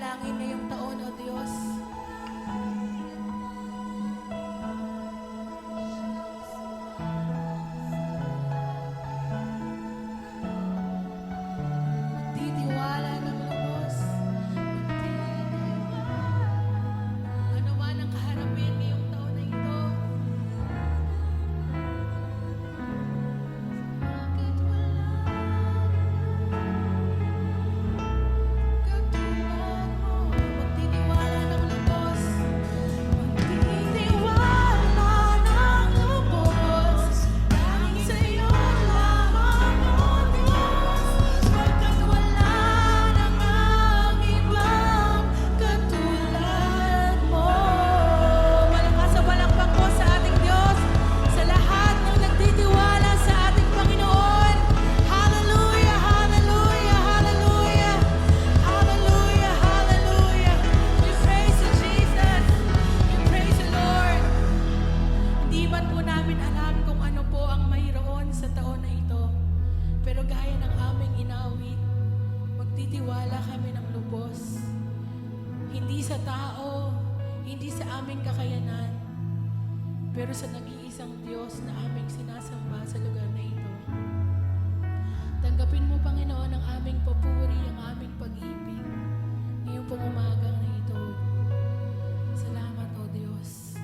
manalangin ngayong taon, O Diyos. Magtitiwala ng lubos. Ano man ang kaharapin ngayong taon na ito. Bakit wala katulad mo? Magtitiwala ng lubos. Magtitiwala ng lubos. Tanging sa'yo lamang, O Diyos. Pagkat wala namang ibang katulad mo. Malakas sa palakpak po sa ating Diyos, sa lahat ng nagtitiwala sa ating Panginoon. Hallelujah, hallelujah, hallelujah. Hallelujah, hallelujah. We praise you, Jesus. We praise you, Lord. Hindi man po namin alam kung ano po ang mayroon sa taon na ito. Pero gaya ng aming inawit, magtitiwala kami ng lubos. Hindi sa tao, hindi sa aming kakayanan, pero sa nag-iisang Diyos na aming sinasamba sa lugar na ito. Tanggapin mo, Panginoon, ang aming papuri, ang aming pag-ibig. Ngayong pong umagang na ito. Salamat, O Diyos.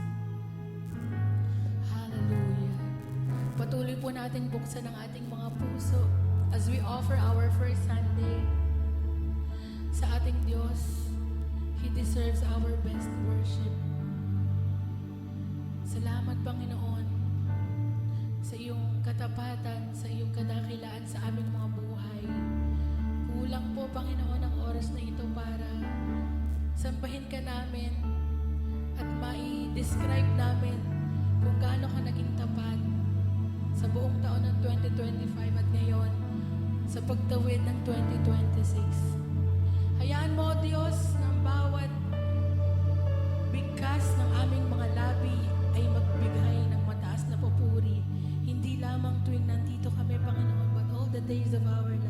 Hallelujah. Patuloy po natin buksan ang ating mga puso as we offer our first Sunday sa ating Diyos. He deserves our best worship. Salamat, Panginoon, sa iyong katapatan, sa iyong kadakilaan sa aming mga buhay. Kulang po, Panginoon, ang oras na ito para sambahin ka namin at mai-describe namin kung gaano ka naging tapat sa buong taon ng 2025 at ngayon sa pagtawid ng 2026. Hayaan mo, Diyos, na ang bawat bigkas ng aming mga labi ay magbigay ng mataas na papuri, hindi lamang tuwing nandito kami, Panginoon, but all the days of our life.